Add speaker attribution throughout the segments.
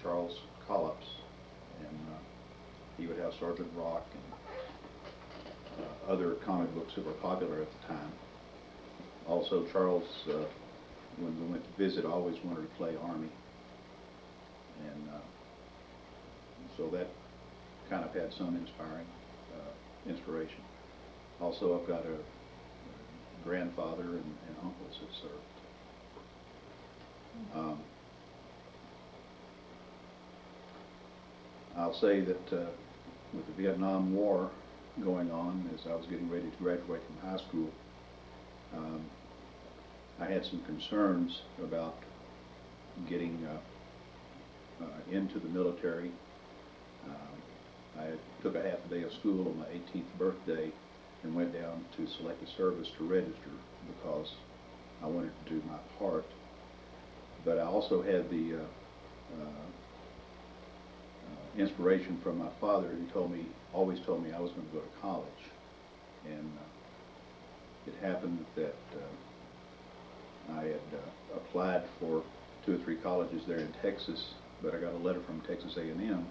Speaker 1: Charles Collops, and he would have Sergeant Rock and other comic books that were popular at the time. Also, Charles, when we went to visit, always wanted to play Army, and so that kind of had some inspiration. Also, I've got a grandfather and uncles that served. I'll say that with the Vietnam War going on, as I was getting ready to graduate from high school, I had some concerns about getting into the military. I took a half a day of school on my 18th birthday and went down to Selective Service to register because I wanted to do my part. But I also had the inspiration from my father, who always told me I was going to go to college. And it happened that I had applied for 2 or 3 colleges there in Texas, but I got a letter from Texas A&M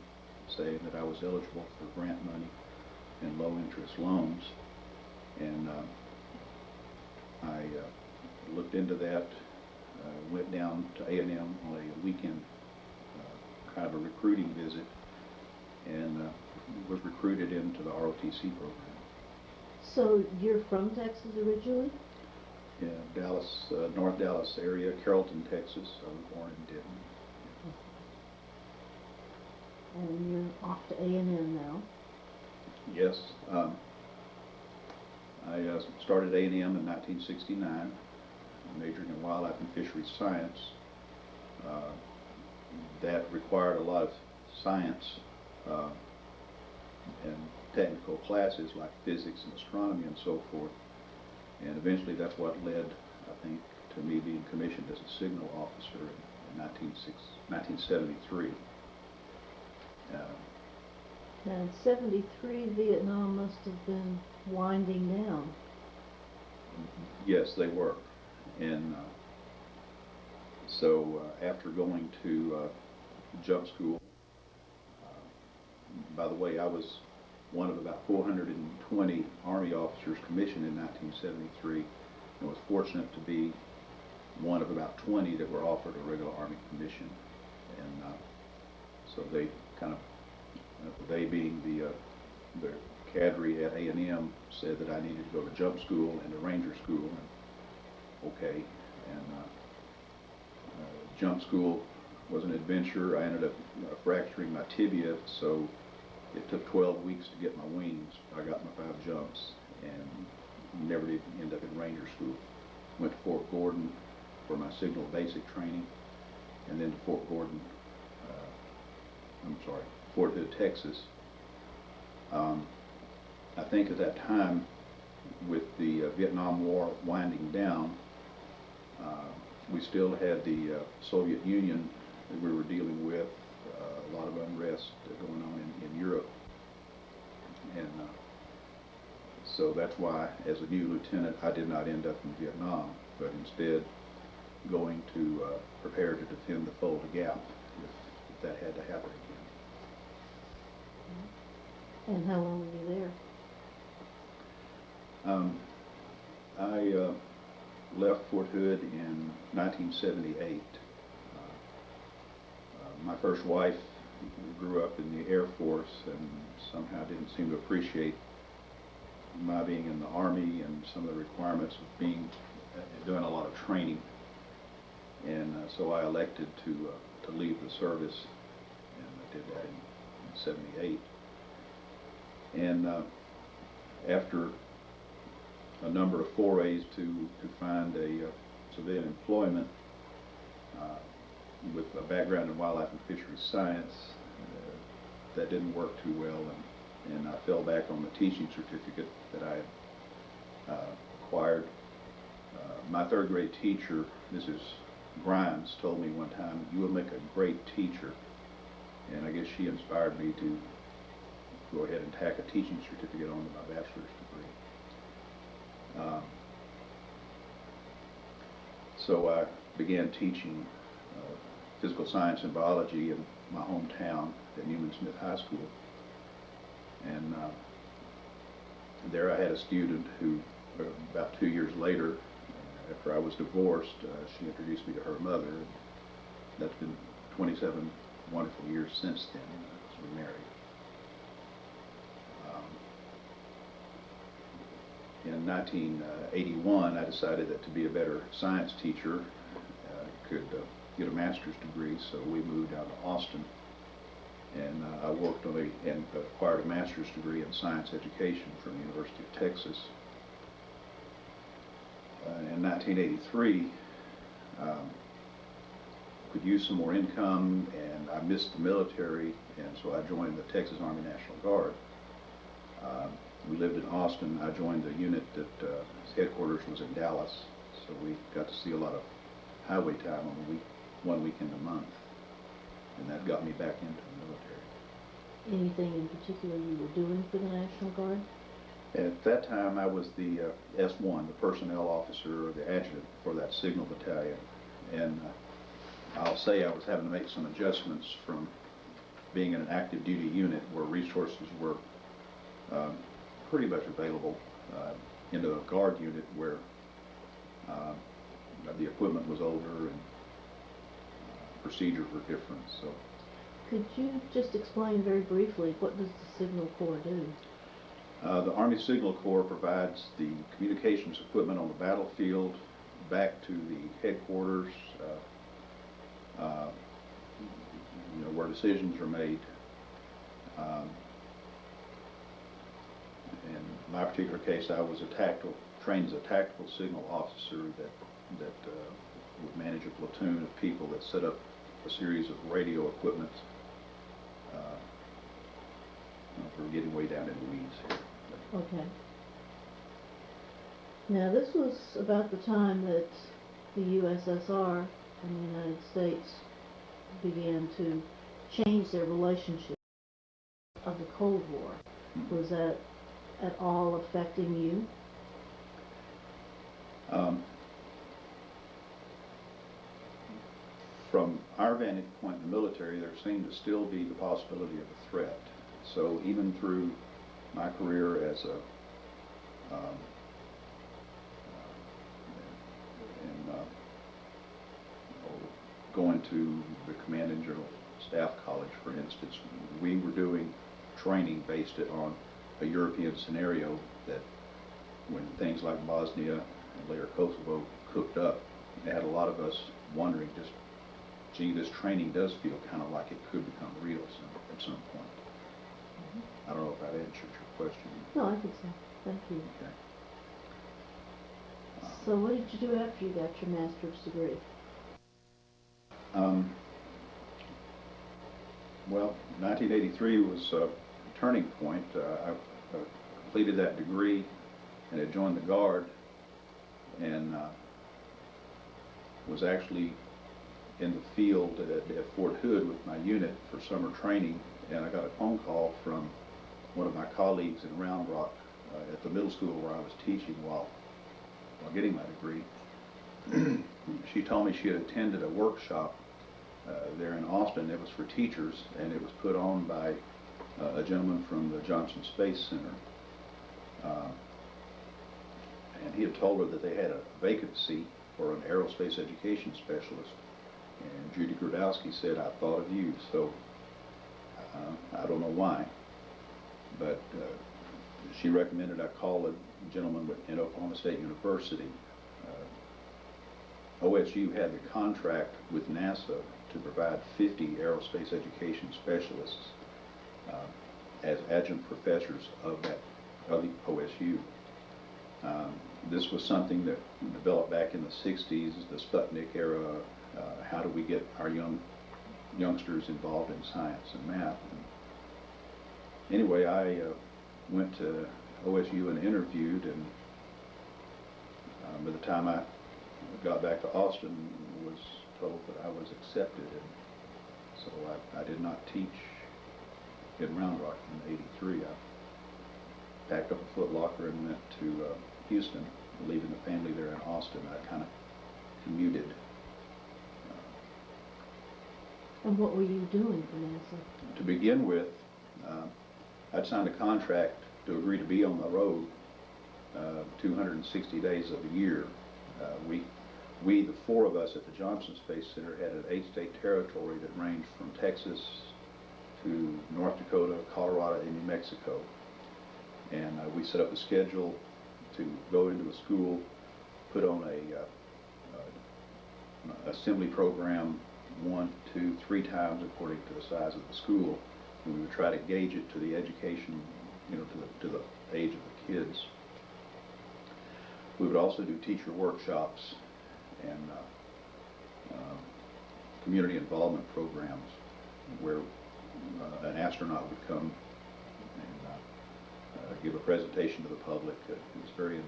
Speaker 1: saying that I was eligible for grant money and low interest loans. And I looked into that, went down to A&M on a weekend kind of a recruiting visit, and was recruited into the ROTC program.
Speaker 2: So you're from Texas originally?
Speaker 1: Yeah, Dallas, North Dallas area, Carrollton, Texas. I was born in Denton.
Speaker 2: And you're off to A&M now?
Speaker 1: Yes. I started A&M in 1969, majoring in wildlife and fisheries science. That required a lot of science and technical classes like physics and astronomy and so forth. And eventually that's what led, I think, to me being commissioned as a signal officer in 1973.
Speaker 2: Now in 73, Vietnam must have been winding down.
Speaker 1: Yes, they were. And so after going to jump school, by the way, I was one of about 420 Army officers commissioned in 1973, and was fortunate to be one of about 20 that were offered a regular Army commission. And so they kind of, they being the cadre at A&M, said that I needed to go to jump school and to Ranger school, and okay. And jump school was an adventure. I ended up fracturing my tibia, so it took 12 weeks to get my wings. I got my 5 jumps and never did end up in Ranger school. Went to Fort Gordon for my signal basic training, and then to Fort Hood, Texas. I think at that time, with the Vietnam War winding down, we still had the Soviet Union that we were dealing with, a lot of unrest going on in Europe. And so that's why, as a new lieutenant, I did not end up in Vietnam, but instead going to prepare to defend the Fulda Gap if that had to happen again.
Speaker 2: And how long were you there?
Speaker 1: I left Fort Hood in 1978. My first wife grew up in the Air Force and somehow didn't seem to appreciate my being in the Army and some of the requirements of doing a lot of training. And so I elected to leave the service, and I did that in 78. And after a number of forays to find a civilian employment with a background in wildlife and fisheries science, that didn't work too well, and I fell back on the teaching certificate that I had acquired. My 3rd grade teacher, Mrs. Grimes, told me one time, "You will make a great teacher," and I guess she inspired me to go ahead and tack a teaching certificate onto my bachelor's degree. So I began teaching physical science and biology in my hometown at Newman Smith High School. And there I had a student who, about 2 years later, after I was divorced, she introduced me to her mother. And that's been 27 wonderful years since then, as we married. In 1981, I decided that to be a better science teacher, I could get a master's degree, so we moved down to Austin, and I worked on and acquired a master's degree in science education from the University of Texas. In 1983, could use some more income, and I missed the military, and so I joined the Texas Army National Guard. We lived in Austin. I joined the unit that its headquarters was in Dallas, so we got to see a lot of highway time on one weekend a month, and that got me back into the military.
Speaker 2: Anything in particular you were doing for the National Guard?
Speaker 1: At that time, I was the S1, the personnel officer, or the adjutant for that signal battalion, and I'll say I was having to make some adjustments from being in an active duty unit where resources were pretty much available into a guard unit where the equipment was older and procedures were different. So,
Speaker 2: could you just explain very briefly, what does the Signal Corps do?
Speaker 1: The Army Signal Corps provides the communications equipment on the battlefield back to the headquarters, where decisions are made. In my particular case, I was trained as a tactical signal officer that would manage a platoon of people that set up a series of radio equipment. We're getting way down in the weeds here.
Speaker 2: Okay. Now, this was about the time that the USSR and the United States began to change their relationship of the Cold War. Was that at all affecting you?
Speaker 1: From our vantage point in the military, there seemed to still be the possibility of a threat. So even through my career as going to the Command and General Staff College, for instance, we were doing training based on a European scenario that when things like Bosnia and later Kosovo cooked up, it had a lot of us wondering, just, gee, this training does feel kind of like it could become real at some point. I don't know if that answered your question.
Speaker 2: No, I think so. Thank you.
Speaker 1: Okay.
Speaker 2: So what did you do after you got your master's degree?
Speaker 1: Well, 1983 was a turning point. I completed that degree and had joined the Guard, and was actually in the field at Fort Hood with my unit for summer training, and I got a phone call from one of my colleagues in Round Rock at the middle school where I was teaching while getting my degree. She told me she had attended a workshop there in Austin. It was for teachers, and it was put on by a gentleman from the Johnson Space Center. And he had told her that they had a vacancy for an aerospace education specialist. And Judy Grodowski said, "I thought of you." So I don't know why, but she recommended I call a gentleman in Oklahoma State University. OSU had the contract with NASA to provide 50 aerospace education specialists as adjunct professors of the OSU. This was something that developed back in the 60s, the Sputnik era. How do we get our youngsters involved in science and math? And anyway, I went to OSU and interviewed, and by the time I got back to Austin, was told that I was accepted, and so I did not teach in Round Rock in '83. I packed up a Foot Locker and went to Houston, leaving the family there in Austin. I kind of commuted
Speaker 2: And what were you doing for NASA?
Speaker 1: To begin with, I'd signed a contract to agree to be on the road 260 days of the year. We, the four of us at the Johnson Space Center, had an 8-state territory that ranged from Texas to North Dakota, Colorado, and New Mexico. And we set up a schedule to go into a school, put on a assembly program 1, 2, 3 times according to the size of the school, and we would try to gauge it to the education, to the age of the kids. We would also do teacher workshops and community involvement programs where an astronaut would come and give a presentation to the public. It was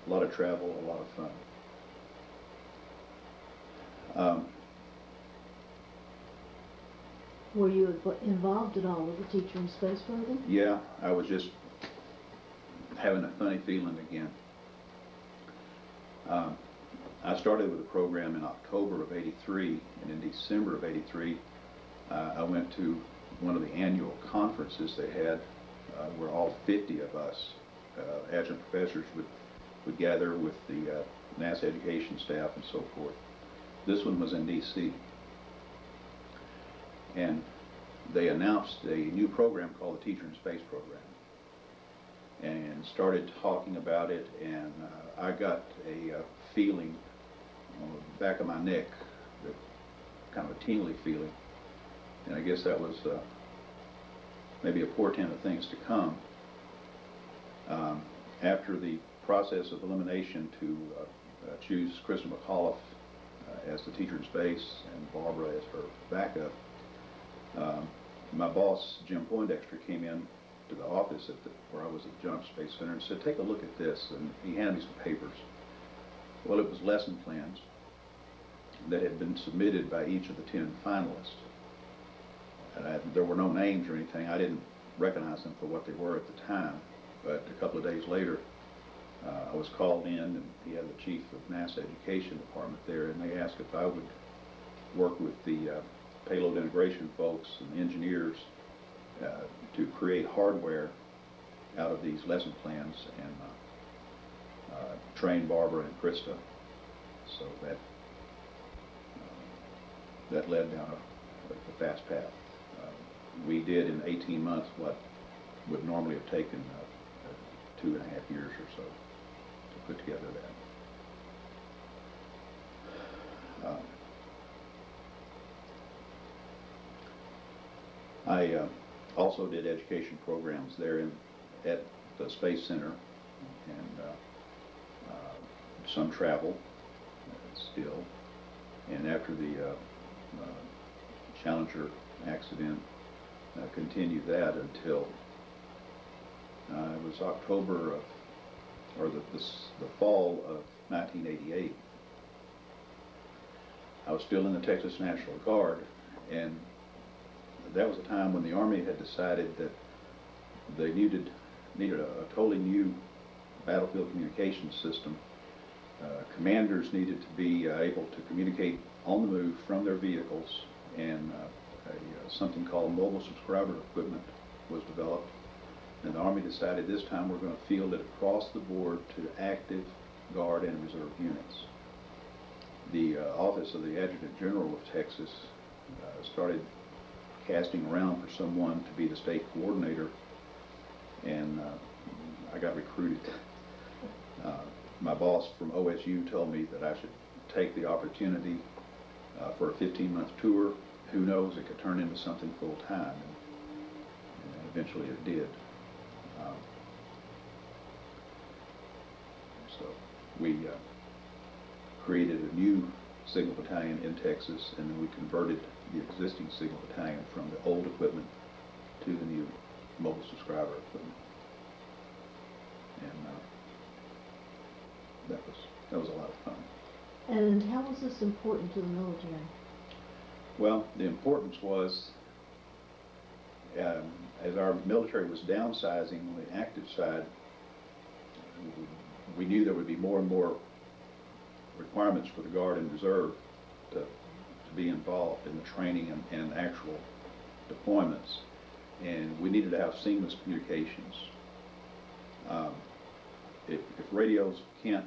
Speaker 1: a lot of travel, a lot of fun.
Speaker 2: Were you involved at all with the Teacher in Space program?
Speaker 1: Yeah, I was just having a funny feeling again. I started with the program in October of '83, and in December of '83, I went to one of the annual conferences they had, where all 50 of us adjunct professors would gather with the NASA education staff and so forth. This one was in D.C. And they announced a new program called the Teacher in Space program, and started talking about it, and I got a feeling on the back of my neck, kind of a tingly feeling, and I guess that was maybe a portent of things to come. After the process of elimination to choose Krista McAuliffe as the Teacher in Space and Barbara as her backup, my boss, Jim Poindexter, came in to the office where I was at the Johnson Space Center and said, "Take a look at this," and he handed me some papers. Well, it was lesson plans that had been submitted by each of the 10 finalists. And there were no names or anything. I didn't recognize them for what they were at the time, but a couple of days later, I was called in, and he had the chief of NASA Education Department there, and they asked if I would work with the payload integration folks and the engineers to create hardware out of these lesson plans and train Barbara and Krista. So that led down a fast path. We did in 18 months what would normally have taken 2.5 years or so to put together that. I also did education programs there at the Space Center, and some travel still. And after the Challenger accident, continued that until it was October of, or the fall of 1988. I was still in the Texas National Guard, and that was a time when the Army had decided that they needed a totally new battlefield communication system. Commanders needed to be able to communicate on the move from their vehicles, and something called mobile subscriber equipment was developed. And the Army decided this time we're going to field it across the board to active Guard and Reserve units. The Office of the Adjutant General of Texas started casting around for someone to be the state coordinator, and I got recruited. My boss from OSU told me that I should take the opportunity for a 15-month tour. Who knows, it could turn into something full-time, and eventually it did. So we created a new signal battalion in Texas, and then we converted the existing signal battalion from the old equipment to the new mobile subscriber equipment. And that was a lot of fun.
Speaker 2: And how was this important to the military?
Speaker 1: Well, the importance was, as our military was downsizing on the active side, we knew there would be more and more requirements for the Guard and Reserve to be involved in the training and actual deployments, and we needed to have seamless communications. If radios can't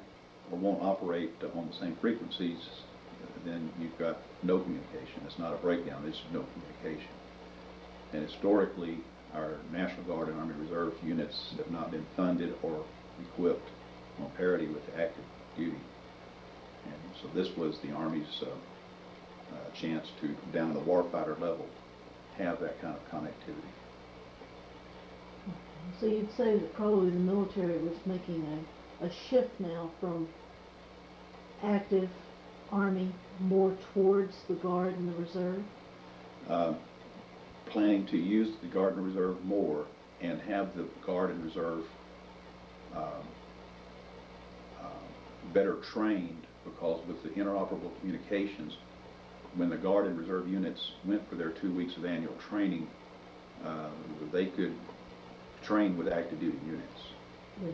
Speaker 1: or won't operate on the same frequencies, then you've got no communication. It's not a breakdown, it's no communication. And historically, our National Guard and Army Reserve units have not been funded or equipped on parity with active duty. And so this was the Army's chance to, down to the warfighter level, have that kind of connectivity.
Speaker 2: So you'd say that probably the military was making a shift now from active Army more towards the Guard and the Reserve?
Speaker 1: Planning to use the Guard and Reserve more and have the Guard and Reserve better trained, because with the interoperable communications, when the Guard and Reserve units went for their 2 weeks of annual training, they could train with active duty units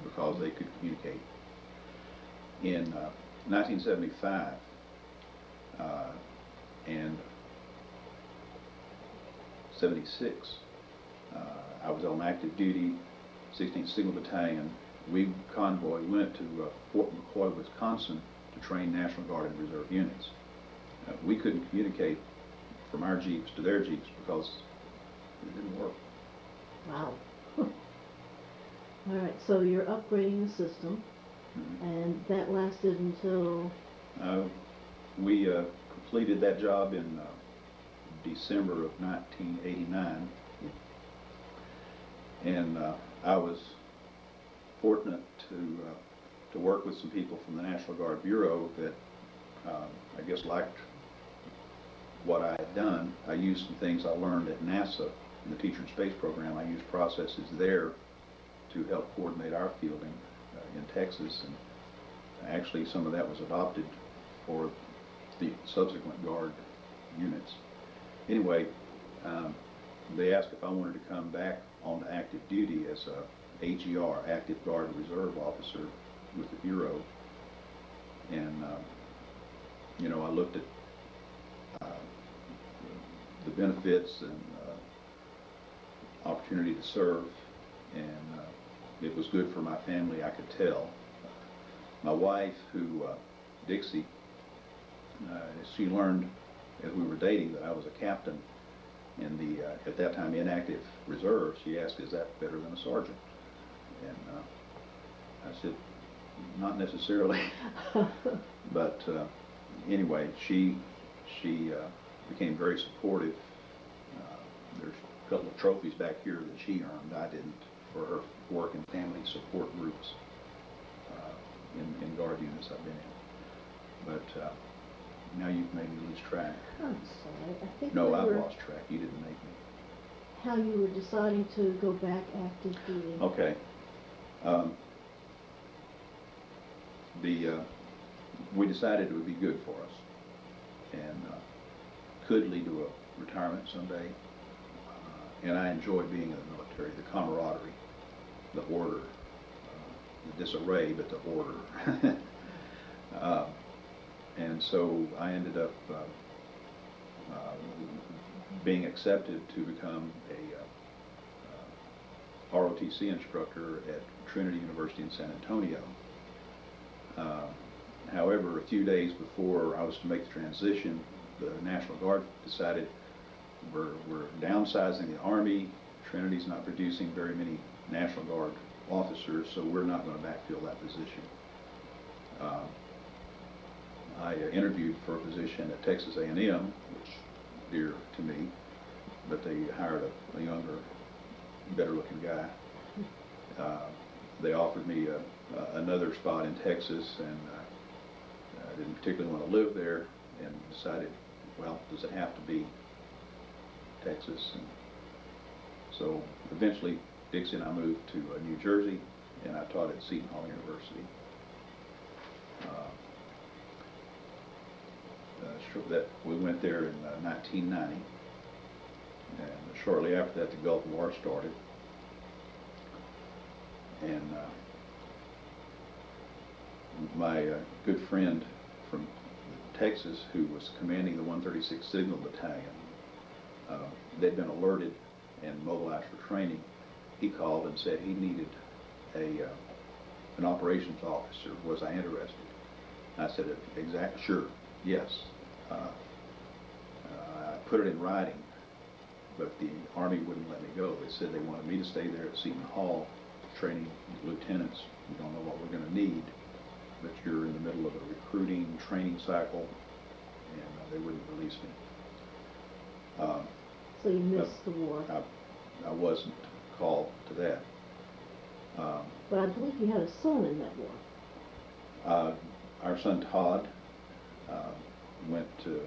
Speaker 1: because they could communicate. In 1975 and 76, I was on active duty, 16th Signal Battalion. We convoy went to Fort McCoy, Wisconsin to train National Guard and Reserve units. We couldn't communicate from our Jeeps to their Jeeps because it didn't work.
Speaker 2: Wow. All right, so you're upgrading the system, and that lasted until?
Speaker 1: We completed that job in December of 1989, and I was fortunate to work with some people from the National Guard Bureau that I guess liked what I had done. I used some things I learned at NASA in the Teacher in Space program. I used processes there to help coordinate our fielding in Texas, and actually some of that was adopted for the subsequent Guard units. Anyway, they asked if I wanted to come back on active duty as a AGR, Active Guard Reserve Officer with the Bureau, and you know, I looked at the benefits and opportunity to serve, and it was good for my family, I could tell. My wife, who, Dixie, she learned as we were dating that I was a captain in the, at that time, inactive reserve. She asked, "Is that better than a sergeant?" And I said, "Not necessarily." But anyway, she became very supportive. There's a couple of trophies back here that she earned. I didn't, for her work in family support groups in Guard units I've been in. But now you've made me lose track.
Speaker 2: I'm sorry. I think
Speaker 1: No, I've lost track. You didn't make me.
Speaker 2: How you were deciding to go back active duty.
Speaker 1: Okay. We decided it would be good for us and could lead to a retirement someday. And I enjoy being in the military, the camaraderie, the order, the disarray, but the order. And so I ended up being accepted to become a ROTC instructor at Trinity University in San Antonio. However, a few days before I was to make the transition, the National Guard decided we're downsizing the Army. Trinity's not producing very many National Guard officers, so we're not going to backfill that position. I interviewed for a position at Texas A&M, which is dear to me, but they hired a younger, better-looking guy. They offered me another spot in Texas, and I didn't particularly want to live there, and decided, well, does it have to be Texas? And so eventually Dixie and I moved to New Jersey, and I taught at Seton Hall University. That we went there in 1990, and shortly after that the Gulf War started, and my good friend from Texas who was commanding the 136th Signal Battalion. They'd been alerted and mobilized for training. He called and said he needed an operations officer. Was I interested? I said, sure, yes. I put it in writing, but the Army wouldn't let me go. They said they wanted me to stay there at Seton Hall, training lieutenants. We don't know what we're going to need, but you're in the middle of a recruiting training cycle, and they wouldn't release me.
Speaker 2: So you missed the war.
Speaker 1: I wasn't called to that.
Speaker 2: But I believe you had a son in that war.
Speaker 1: Our son Todd went to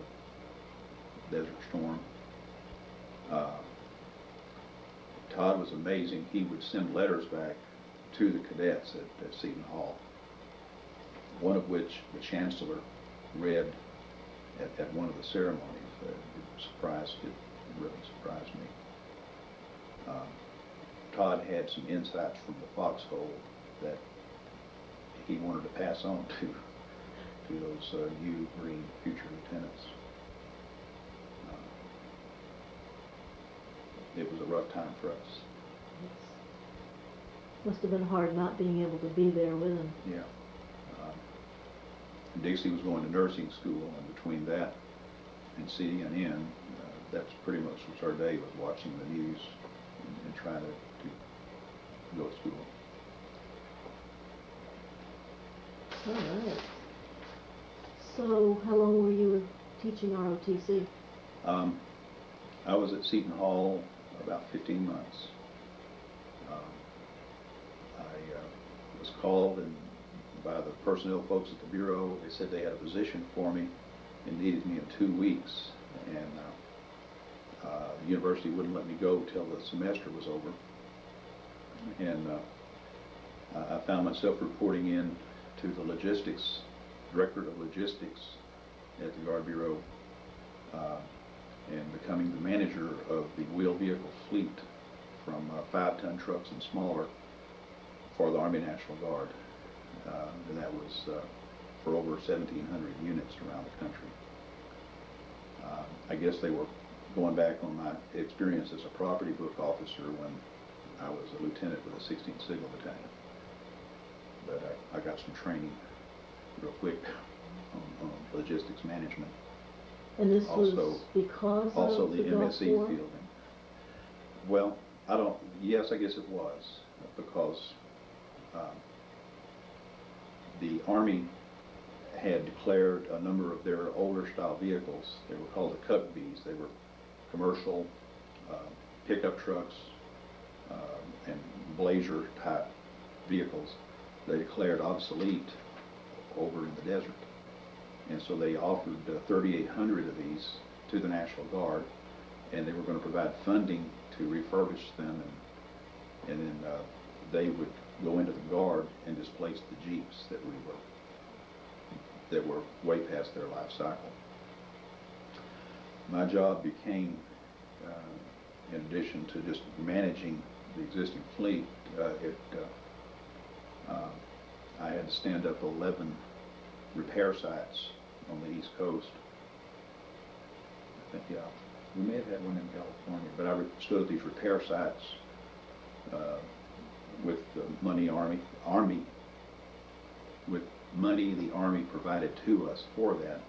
Speaker 1: Desert Storm. Todd was amazing. He would send letters back to the cadets at Seton Hall, one of which the chancellor read at one of the ceremonies. It really surprised me. Todd had some insights from the foxhole that he wanted to pass on to those new green future lieutenants. It was a rough time for us.
Speaker 2: Must have been hard not being able to be there with him.
Speaker 1: Yeah. Dixie was going to nursing school, and between that and CNN, that's pretty much what our day was, watching the news and trying to go to school.
Speaker 2: All right. So how long were you teaching ROTC?
Speaker 1: I was at Seton Hall about 15 months. I was called by the personnel folks at the Bureau. They said they had a position for me and needed me in 2 weeks, and the university wouldn't let me go till the semester was over. And I found myself reporting in to the director of logistics at the Guard Bureau, and becoming the manager of the wheeled vehicle fleet from 5-ton trucks and smaller for the Army National Guard. And that was for over 1,700 units around the country. I guess they were going back on my experience as a property book officer when I was a lieutenant with the 16th Signal Battalion. But I got some training real quick on logistics management.
Speaker 2: And this was because
Speaker 1: also
Speaker 2: of
Speaker 1: the
Speaker 2: Gulf
Speaker 1: MSE
Speaker 2: War?
Speaker 1: fielding. Well, yes, I guess it was, because the Army had declared a number of their older style vehicles. They were called the Cup Bs. They were commercial pickup trucks and Blazer type vehicles. They declared obsolete over in the desert. And so they offered 3,800 of these to the National Guard, and they were going to provide funding to refurbish them, and then they would go into the Guard and displace the Jeeps that were way past their life cycle. My job became, in addition to just managing the existing fleet, I had to stand up 11 repair sites on the East Coast. I think, yeah, we may have had one in California, but I stood at these repair sites with the money with money the Army provided to us for that,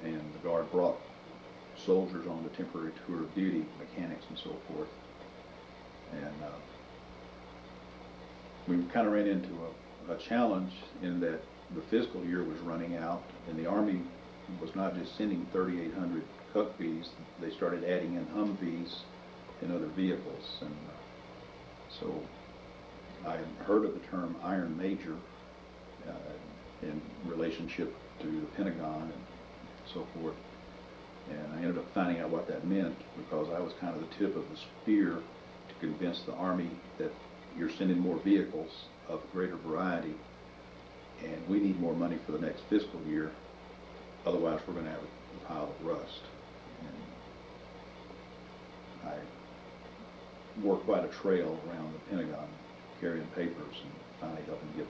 Speaker 1: and the Guard brought soldiers on the temporary tour of duty, mechanics and so forth, and we kind of ran into a challenge in that the fiscal year was running out, and the Army was not just sending 3,800 Cuck-Bs, they started adding in Humvees and other vehicles. And so I heard of the term Iron Major in relationship to the Pentagon and so forth. And I ended up finding out what that meant, because I was kind of the tip of the spear to convince the Army that you're sending more vehicles of greater variety, and we need more money for the next fiscal year, otherwise we're going to have a pile of rust. And I wore quite a trail around the Pentagon carrying papers and finally helping get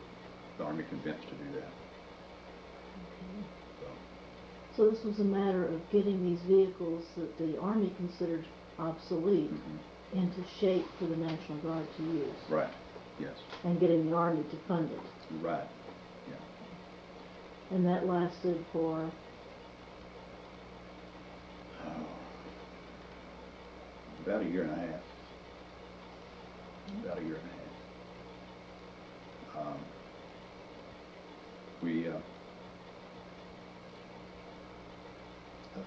Speaker 1: the Army convinced to do that.
Speaker 2: So this was a matter of getting these vehicles that the Army considered obsolete into shape for the National Guard to use.
Speaker 1: Right, yes.
Speaker 2: And getting the Army to fund it.
Speaker 1: Right, yeah.
Speaker 2: And that lasted for?
Speaker 1: About a year and a half. About a year and a half.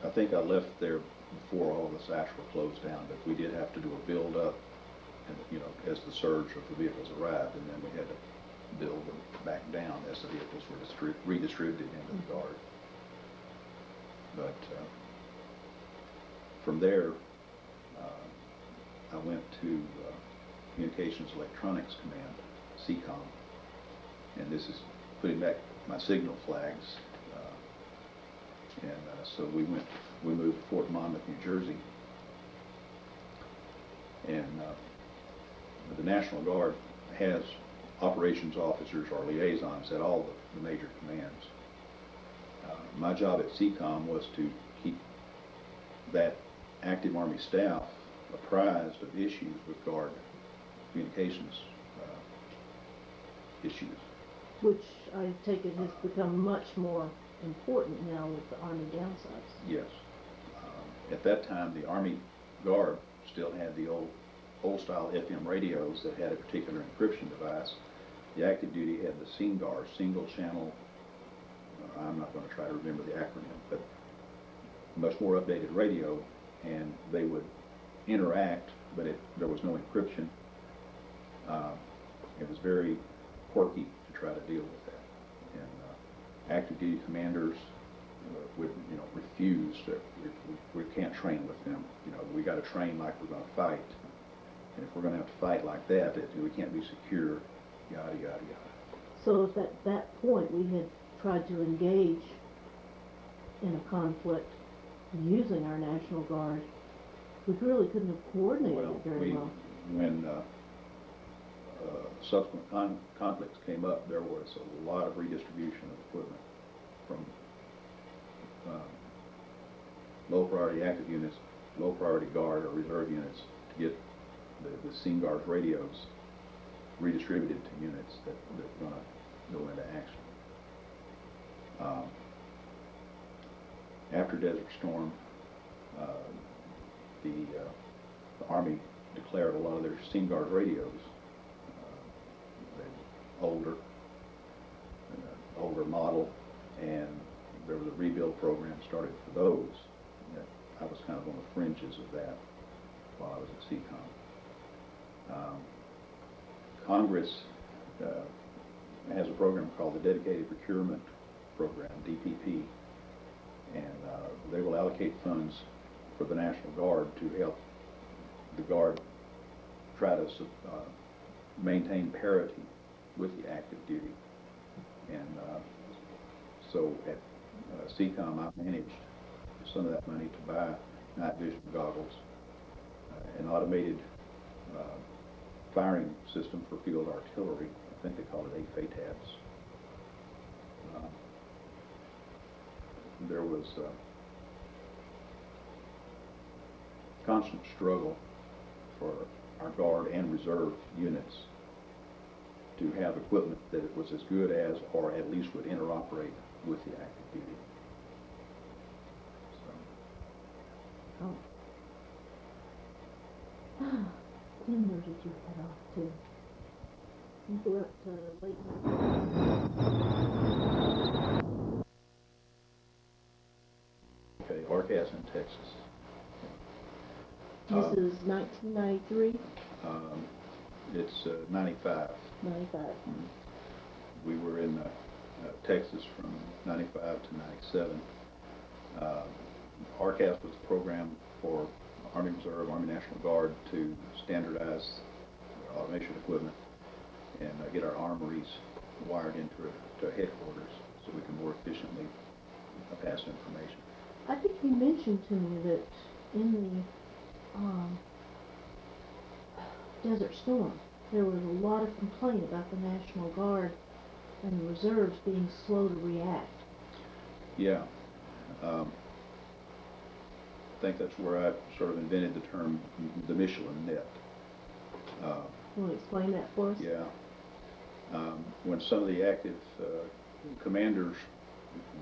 Speaker 1: I think I left there before all the SACs were closed down, but we did have to do a build up, and as the surge of the vehicles arrived, and then we had to build them back down as the vehicles were redistributed into the Guard. But from there, I went to Communications Electronics Command, CCOM, and this is putting back my signal flags. So we moved to Fort Monmouth, New Jersey, and the National Guard has operations officers or liaisons at all the major commands. My job at CCOM was to keep that active Army staff apprised of issues with Guard communications issues.
Speaker 2: Which I take it has become much more important now with the Army downsides.
Speaker 1: Yes. At that time, the Army Guard still had the old style FM radios that had a particular encryption device. The active duty had the SINGAR, single channel, I'm not going to try to remember the acronym, but much more updated radio, and they would interact, but there was no encryption. It was very quirky to try to deal with that. And active duty commanders would, refuse to, we can't train with them. We got to train like we're going to fight. And if we're going to have to fight like that, we can't be secure, yada, yada, yada.
Speaker 2: So if at that point we had tried to engage in a conflict using our National Guard, we really couldn't have coordinated it very well.
Speaker 1: When subsequent conflicts came up, there was a lot of redistribution of equipment from low priority active units, low priority Guard or reserve units to get the SINGAR's radios redistributed to units that were going to go into action. After Desert Storm, the Army declared a lot of their SINGAR radios older model, and there was a rebuild program started for those. I was kind of on the fringes of that while I was at CCOM. Congress has a program called the Dedicated Procurement Program, DPP, and they will allocate funds for the National Guard to help the Guard try to maintain parity with the active duty. And so at CCOM, I managed some of that money to buy night vision goggles, an automated firing system for field artillery. I think they call it AFATABs. There was constant struggle for our Guard and reserve units to have equipment that was as good as, or at least would interoperate with the active duty.
Speaker 2: So. Oh. When did you head off to? You were up to late night.
Speaker 1: Okay, Arkansas in Texas.
Speaker 2: This is 1993?
Speaker 1: It's 95.
Speaker 2: 95.
Speaker 1: We were in Texas from 95 to 97. ARCAS was a program for Army Reserve, Army National Guard to standardize automation equipment and get our armories wired into headquarters so we can more efficiently pass information.
Speaker 2: I think you mentioned to me that in the Desert Storm, there was a lot of complaint about the National Guard and the reserves being slow to react.
Speaker 1: Yeah. Um, I think that's where I sort of invented the term the Michelin net. Uh,
Speaker 2: You want to explain that for us?
Speaker 1: yeah. When some of the active commanders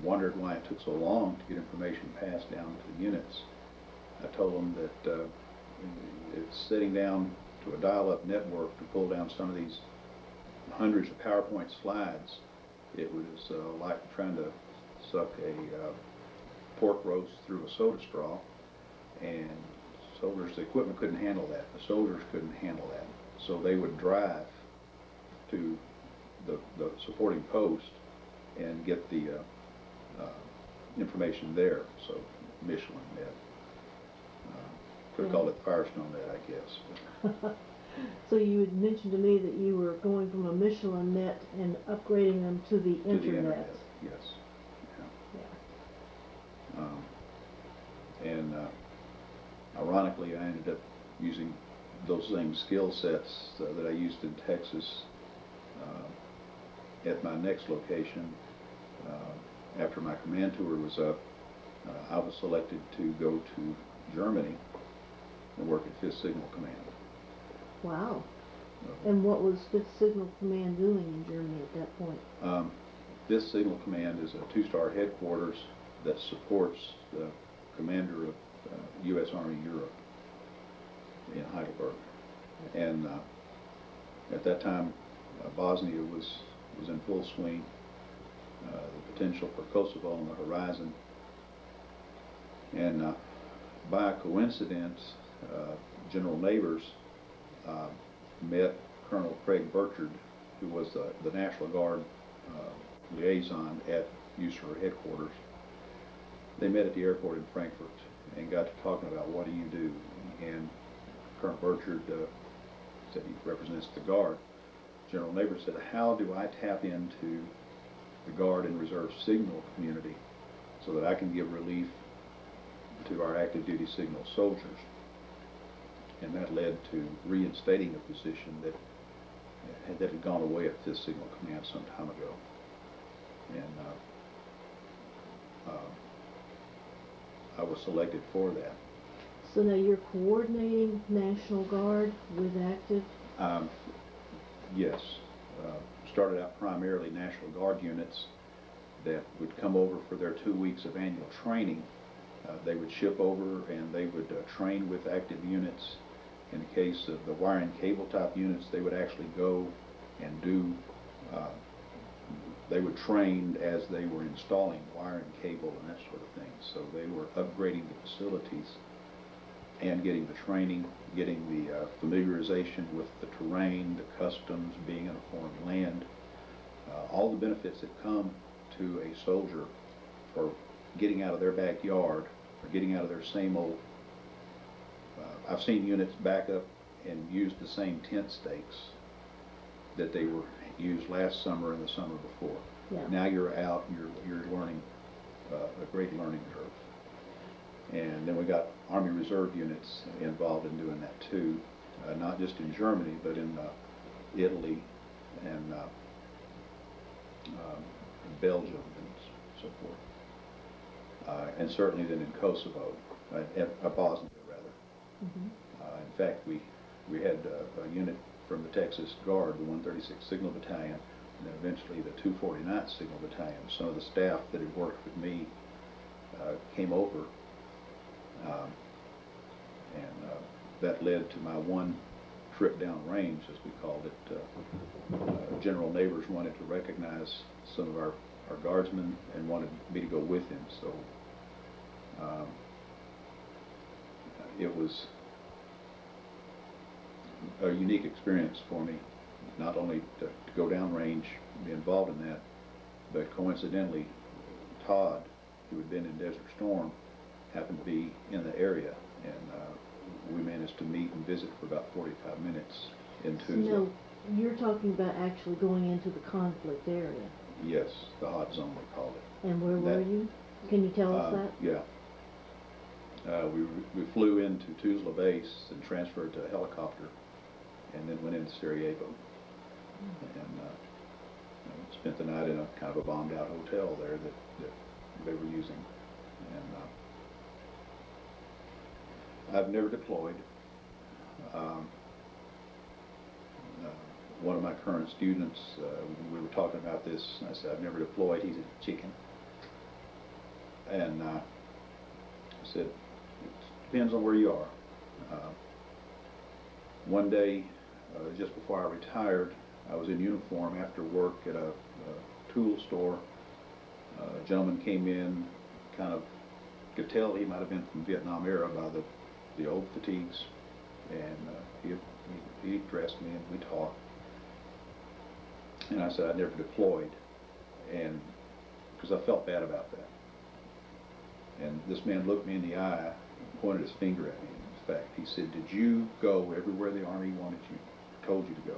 Speaker 1: wondered why it took so long to get information passed down to units, I told them that it's sitting down to a dial-up network to pull down some of these hundreds of PowerPoint slides. It was like trying to suck a pork roast through a soda straw, and soldiers, the equipment couldn't handle that. The soldiers couldn't handle that. So they would drive to the supporting post and get the information there. So Michelin net. Could have called it Firestone net, I guess.
Speaker 2: So you had mentioned to me that you were going from a Michelin net and upgrading them to the
Speaker 1: To
Speaker 2: internet.
Speaker 1: the internet, yes.
Speaker 2: Yeah.
Speaker 1: And ironically, I ended up using those same skill sets that I used in Texas at my next location. After my command tour was up, I was selected to go to Germany and work at 5th Signal Command.
Speaker 2: Wow. And what was 5th Signal Command doing in Germany at that point?
Speaker 1: 5th Signal Command is a 2-star headquarters that supports the commander of U.S. Army Europe in Heidelberg. And at that time, Bosnia was in full swing. The potential for Kosovo on the horizon. And by coincidence, General Neighbors met Colonel Craig Burchard, who was the National Guard liaison at USAR headquarters. They met at the airport in Frankfurt and got to talking about what do you do. And Colonel Burchard said he represents the Guard. General Neighbors said, how do I tap into the Guard and Reserve signal community so that I can give relief to our active duty signal soldiers? And that led to reinstating a position that had gone away at 5th Signal Command some time ago. And I was selected for that.
Speaker 2: So now you're coordinating National Guard with active?
Speaker 1: Yes. Started out primarily National Guard units that would come over for their 2 weeks of annual training. They would ship over and they would train with active units. In the case of the wire and cable type units, they would actually go and do, they would train as they were installing wire and cable and that sort of thing. So they were upgrading the facilities and getting the training, getting the familiarization with the terrain, the customs, being in a foreign land, all the benefits that come to a soldier for getting out of their backyard or getting out of their same old. I've seen units back up and use the same tent stakes that they were used last summer and the summer before.
Speaker 2: Yeah.
Speaker 1: Now you're out, you're learning a great learning curve. And then we got Army Reserve units involved in doing that too, not just in Germany, but in Italy and Belgium and so forth. And certainly then in Kosovo, Bosnia rather.
Speaker 2: Mm-hmm.
Speaker 1: In fact, we had a unit from the Texas Guard, the 136th Signal Battalion, and then eventually the 249th Signal Battalion. Some of the staff that had worked with me came over, and that led to my one trip down range, as we called it. General Neighbors wanted to recognize some of our guardsmen and wanted me to go with him. So it was a unique experience for me, not only to go downrange, be involved in that, but coincidentally, Todd, who had been in Desert Storm, happened to be in the area, and we managed to meet and visit for about 45 minutes in Tuzla.
Speaker 2: So now you're talking about actually going into the conflict area.
Speaker 1: Yes, the hot zone, they called it.
Speaker 2: And where were you? Can you tell us that?
Speaker 1: Yeah. We flew into Tuzla base and transferred to a helicopter, and then went into Sarajevo, and spent the night in a kind of a bombed-out hotel there that they were using. And I've never deployed. Um, One of my current students, we were talking about this, and I said, I've never deployed. He's a chicken. And I said, it depends on where you are. One day, just before I retired, I was in uniform after work at a tool store. A gentleman came in, kind of could tell he might have been from Vietnam era by the old fatigues, and he dressed me and we talked. And I said I'd never deployed, and because I felt bad about that. And this man looked me in the eye and pointed his finger at me. In fact, he said, "Did you go everywhere the Army told you to go?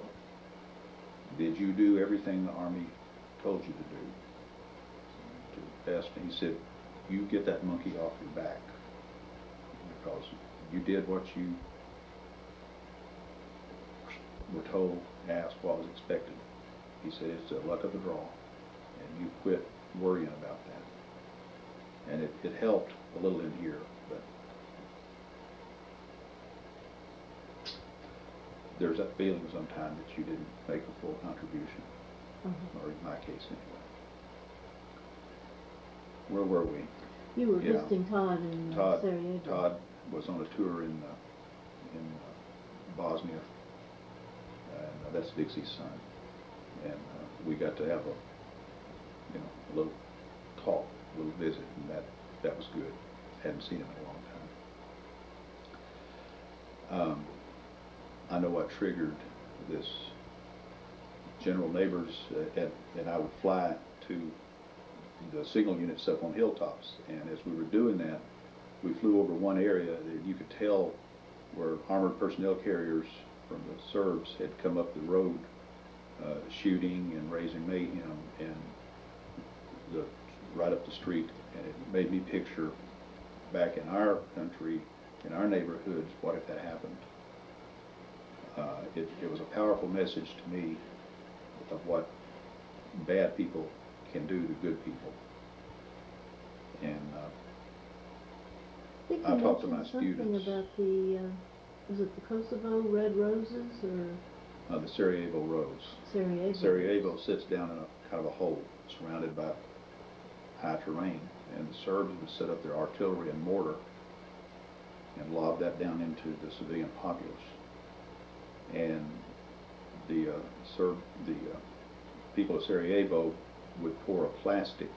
Speaker 1: Did you do everything the Army told you to do to the best?" And he said, "You get that monkey off your back, because you did what you were told, asked, what was expected." He said, "It's the luck of the draw, and you quit worrying about that." And it helped a little in here, but there's that feeling sometimes that you didn't make a full contribution, or in my case anyway. Where were we?
Speaker 2: You were visiting Todd in Sarajevo.
Speaker 1: Todd was on a tour in Bosnia, and that's Dixie's son, and we got to have a little talk, a little visit, and that was good. Hadn't seen him in a long time. I know what triggered this. General Neighbors, and I would fly to the signal units up on hilltops, and as we were doing that, we flew over one area that you could tell where armored personnel carriers from the Serbs had come up the road, shooting and raising mayhem, and right up the street, and it made me picture back in our country, in our neighborhoods, what if that happened? It was a powerful message to me of what bad people can do to good people. And I talked to my students.
Speaker 2: Something about was it the Kosovo Red Roses, or?
Speaker 1: The Sarajevo Rose. Sarajevo sits down in a kind of a hole surrounded by high terrain, and the Serbs would set up their artillery and mortar and lob that down into the civilian populace. And the people of Sarajevo would pour a plastic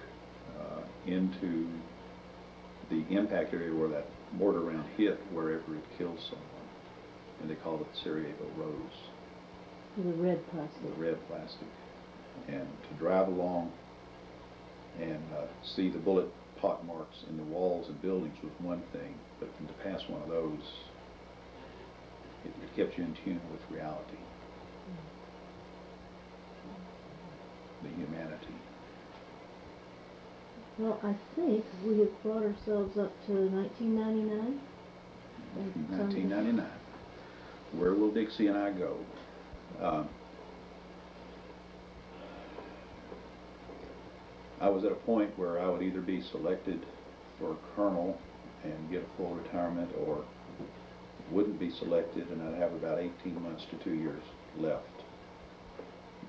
Speaker 1: into the impact area where that mortar round hit, wherever it killed someone, and they called it the Sarajevo Rose.
Speaker 2: The red plastic.
Speaker 1: The red plastic. And to drive along and see the bullet pot marks in the walls and buildings was one thing, but to pass one of those, it kept you in tune with reality, the humanity.
Speaker 2: Well, I think we have brought ourselves up to 1999.
Speaker 1: 1999. Where will Dixie and I go? I was at a point where I would either be selected for a colonel and get a full retirement, or wouldn't be selected, and I'd have about 18 months to 2 years left.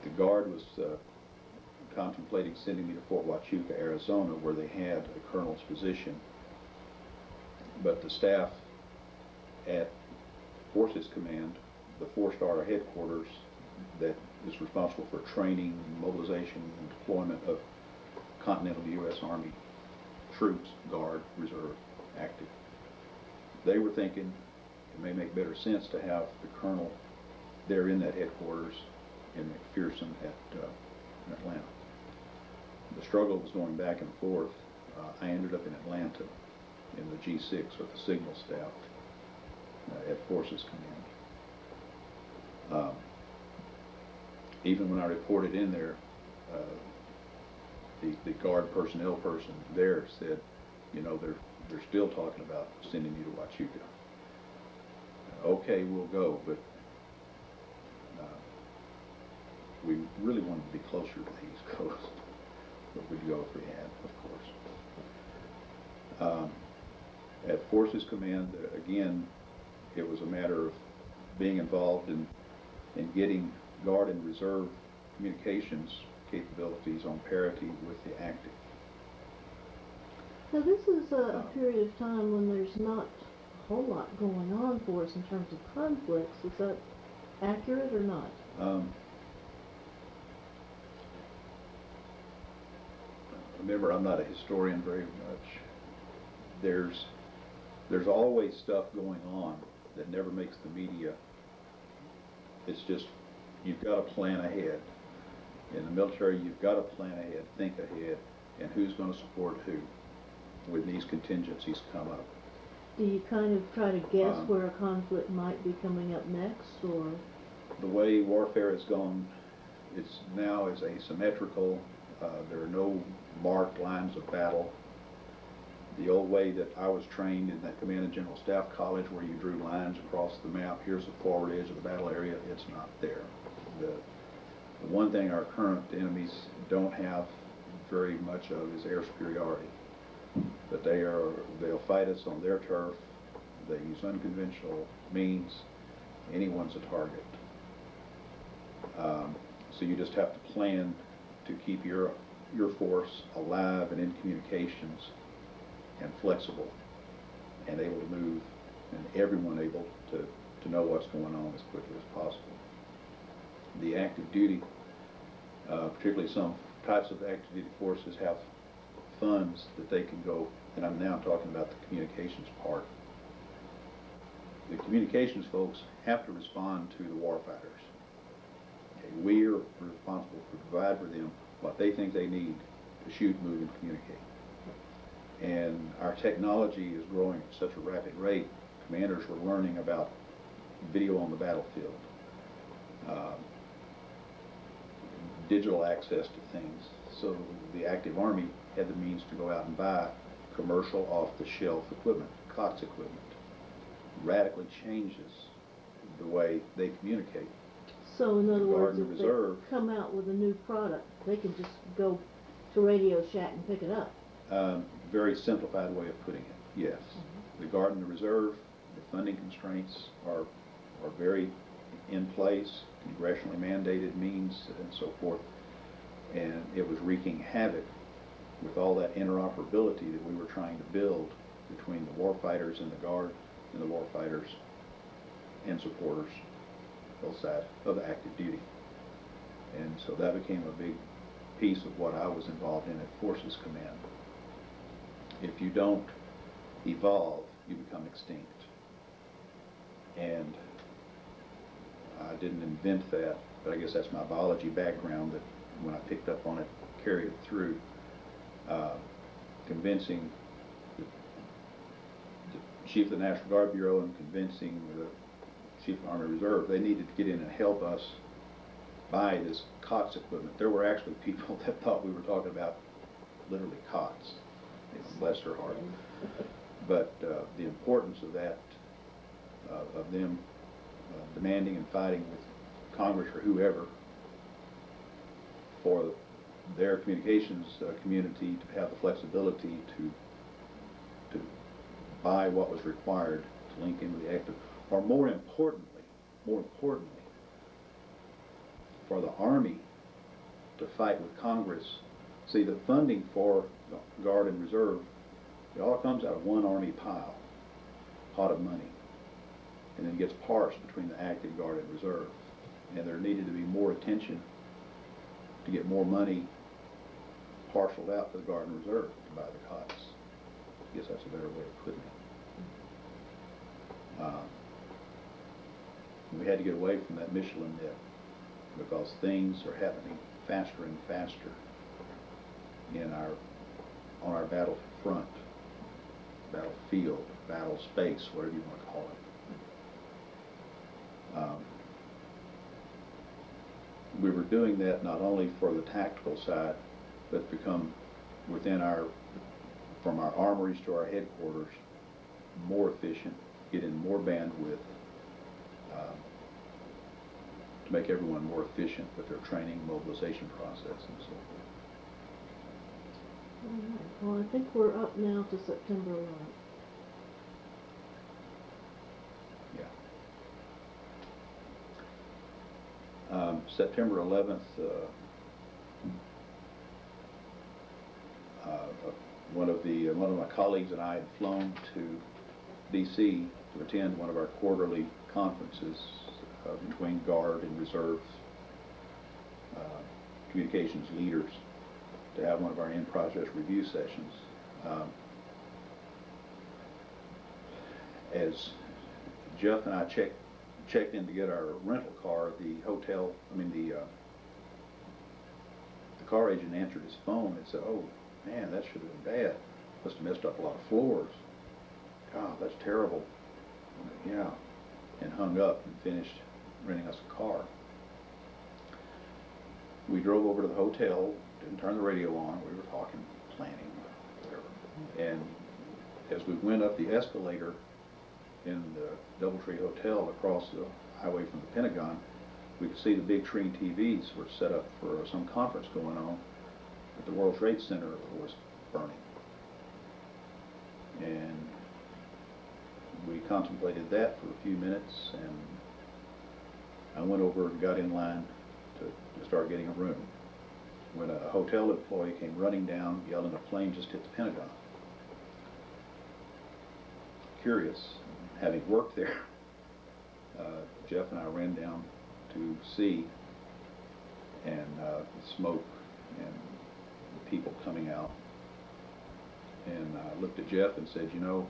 Speaker 1: The Guard was contemplating sending me to Fort Huachuca, Arizona, where they had a colonel's position, but the staff at Forces Command, the four-star headquarters that is responsible for training, mobilization, and deployment of continental U.S. Army troops, Guard, Reserve, active, they were thinking it may make better sense to have the colonel there in that headquarters in McPherson in Atlanta. The struggle was going back and forth. I ended up in Atlanta in the G6, or the signal staff, at Forces Command. Even when I reported in there, the Guard personnel person there said, they're still talking about sending you to Huachuca. Okay, we'll go, but we really wanted to be closer to the East Coast, but we'd go if we had, of course. Um, at Forces Command, again, it was a matter of being involved in getting Guard and Reserve communications capabilities on parity with the active.
Speaker 2: Now this is a period of time when there's not a whole lot going on for us in terms of conflicts. Is that accurate or not?
Speaker 1: Remember, I'm not a historian very much. There's always stuff going on that never makes the media. It's just, you've got to plan ahead. In the military, you've got to plan ahead, think ahead, and who's going to support who when these contingencies come up.
Speaker 2: Do you kind of try to guess where a conflict might be coming up next, or?
Speaker 1: The way warfare has gone, it's now is asymmetrical. There are no marked lines of battle. The old way that I was trained in that Command and General Staff College, where you drew lines across the map, here's the forward edge of the battle area, it's not there. The one thing our current enemies don't have very much of is air superiority. But they'll fight us on their turf. They use unconventional means. Anyone's a target. So you just have to plan to keep your force alive and in communications and flexible and able to move, and everyone able to know what's going on as quickly as possible. The active duty, particularly some types of active duty forces, have funds that they can go, and I'm now talking about the communications part. The communications folks have to respond to the warfighters. Okay, we are responsible to provide for them what they think they need to shoot, move, and communicate. And our technology is growing at such a rapid rate. Commanders were learning about video on the battlefield, digital access to things. So the active Army had the means to go out and buy commercial off-the-shelf equipment, COTS equipment. Radically changes the way they communicate.
Speaker 2: So in other words,
Speaker 1: Guard and
Speaker 2: if
Speaker 1: Reserve,
Speaker 2: they come out with a new product, they can just go to Radio Shack and pick it up.
Speaker 1: Very simplified way of putting it, yes. The Guard and the Reserve, the funding constraints are very in place, congressionally mandated means and so forth, and it was wreaking havoc with all that interoperability that we were trying to build between the warfighters and the Guard and the warfighters and supporters, both sides of active duty. And so that became a big piece of what I was involved in at Forces Command. If you don't evolve, you become extinct. And I didn't invent that, but I guess that's my biology background that when I picked up on it, carried it through, convincing the Chief of the National Guard Bureau and convincing the Chief of Army Reserve they needed to get in and help us buy this COTS equipment. There were actually people that thought we were talking about literally COTS. Bless their heart. But the importance of that, of them demanding and fighting with Congress or whoever for their communications community to have the flexibility to buy what was required to link into the active, or more importantly, for the Army to fight with Congress. See, the funding for the Guard and Reserve, it all comes out of one Army pot of money, and then gets parsed between the active Guard and Reserve. And there needed to be more attention to get more money parceled out to the Guard and Reserve to buy the COTS. I guess that's a better way of putting it. We had to get away from that Michelin dip because things are happening faster and faster on our battlefront, battlefield, battle space, whatever you want to call it. We were doing that not only for the tactical side, but become from our armories to our headquarters, more efficient, get in more bandwidth, to make everyone more efficient with their training, mobilization process, and so forth.
Speaker 2: Alright, well, I think we're up now to September 11th.
Speaker 1: Yeah. September 11th, one of my colleagues and I had flown to D.C. to attend one of our quarterly conferences between Guard and Reserve communications leaders to have one of our in-process review sessions. As Jeff and I checked in to get our rental car, the car agent answered his phone and said, "Oh man, that should have been bad. Must have messed up a lot of floors. God, that's terrible." Yeah, and hung up and finished renting us a car. We drove over to the hotel, didn't turn the radio on. We were talking planning, whatever. And as we went up the escalator in the Doubletree Hotel across the highway from the Pentagon, we could see the big screen TVs were set up for some conference going on, but the World Trade Center was burning. And we contemplated that for a few minutes, and I went over and got in line to start getting a room, when a hotel employee came running down yelling, "A plane just hit the Pentagon." Curious, having worked there, Jeff and I ran down to see, and the smoke and the people coming out. And I looked at Jeff and said, "You know,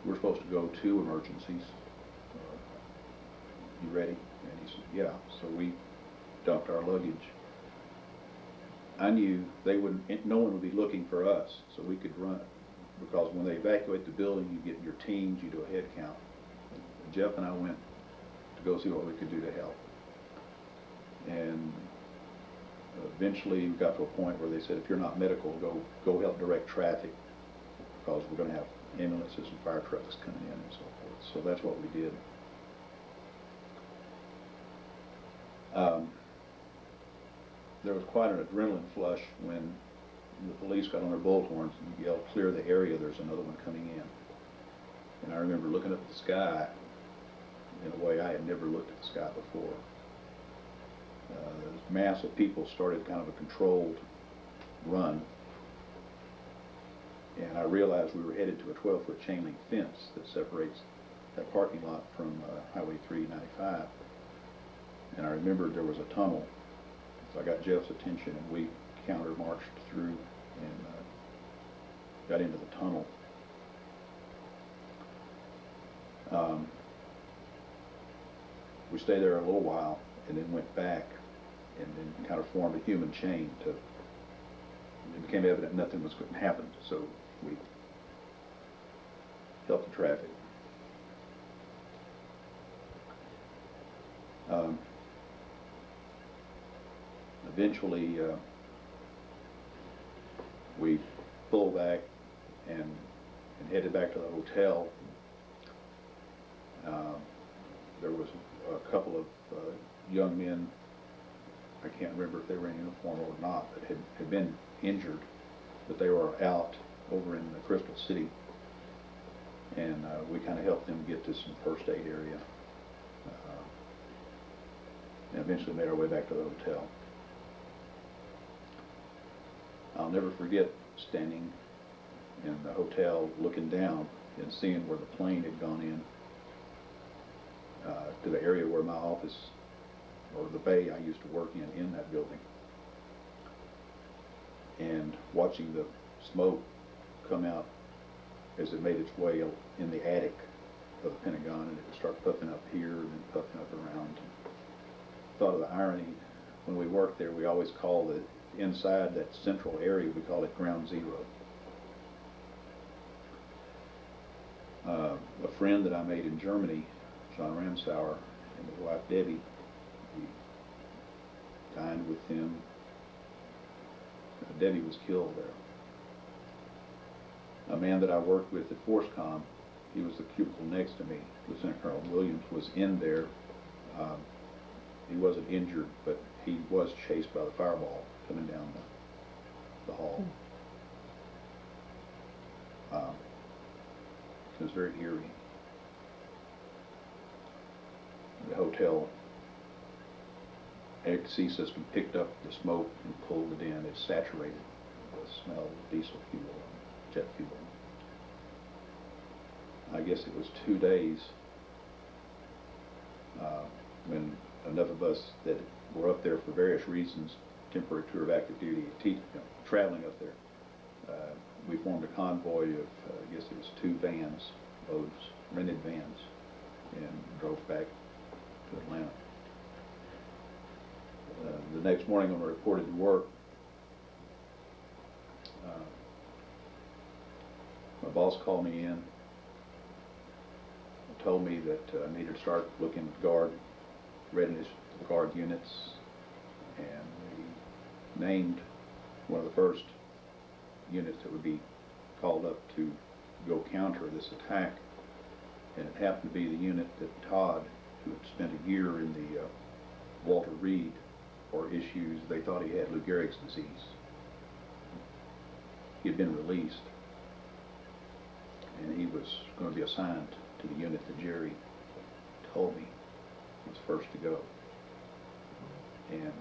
Speaker 1: we're supposed to go to emergencies. You ready?" And he said, "Yeah." So we dumped our luggage. I knew no one would be looking for us, so we could run, because when they evacuate the building, you get your teams, you do a head count. And Jeff and I went to go see what we could do to help. And eventually we got to a point where they said, "If you're not medical, go help direct traffic, because we're going to have ambulances and fire trucks coming in and so forth." So that's what we did. There was quite an adrenaline flush when the police got on their bullhorns and yelled, "Clear the area, there's another one coming in." And I remember looking up at the sky in a way I had never looked at the sky before. This mass of people started kind of a controlled run, and I realized we were headed to a 12-foot chain link fence that separates that parking lot from Highway 395. And I remembered there was a tunnel, so I got Jeff's attention, and we counter-marched through and got into the tunnel. We stayed there a little while and then went back and then kind of formed a human chain. It became evident nothing was going to happen, so we helped the traffic. Eventually, we pulled back and headed back to the hotel. There was a couple of young men, I can't remember if they were in uniform or not, that had been injured, but they were out over in the Crystal City, and we kind of helped them get to some first aid area, and eventually made our way back to the hotel. I'll never forget standing in the hotel looking down and seeing where the plane had gone in to the area where my office, or the bay I used to work in that building, and watching the smoke come out as it made its way in the attic of the Pentagon, and it would start puffing up here and then puffing up around. Thought of the irony, when we worked there, we always called it, inside that central area, we call it Ground Zero. A friend that I made in Germany, John Ramsauer, and his wife Debbie, we dined with them. Debbie was killed there. A man that I worked with at ForceCom, he was the cubicle next to me, Lieutenant Colonel Williams, was in there. He wasn't injured, but he was chased by the fireball coming down the hall. It was very eerie. The hotel AC system picked up the smoke and pulled it in. It saturated the smell of diesel fuel and jet fuel. I guess it was 2 days when enough of us that were up there for various reasons, temporary tour of active duty, traveling up there, we formed a convoy of, I guess it was 2 vans, those rented vans, and drove back to Atlanta. The next morning when I reported to work, my boss called me in and told me that I needed to start looking at guard readiness for the guard units, and we named one of the first units that would be called up to go counter this attack, and it happened to be the unit that Todd, who had spent a year in the Walter Reed for issues, they thought he had Lou Gehrig's disease. He had been released, and he was going to be assigned to the unit that Jerry told me was first to go. And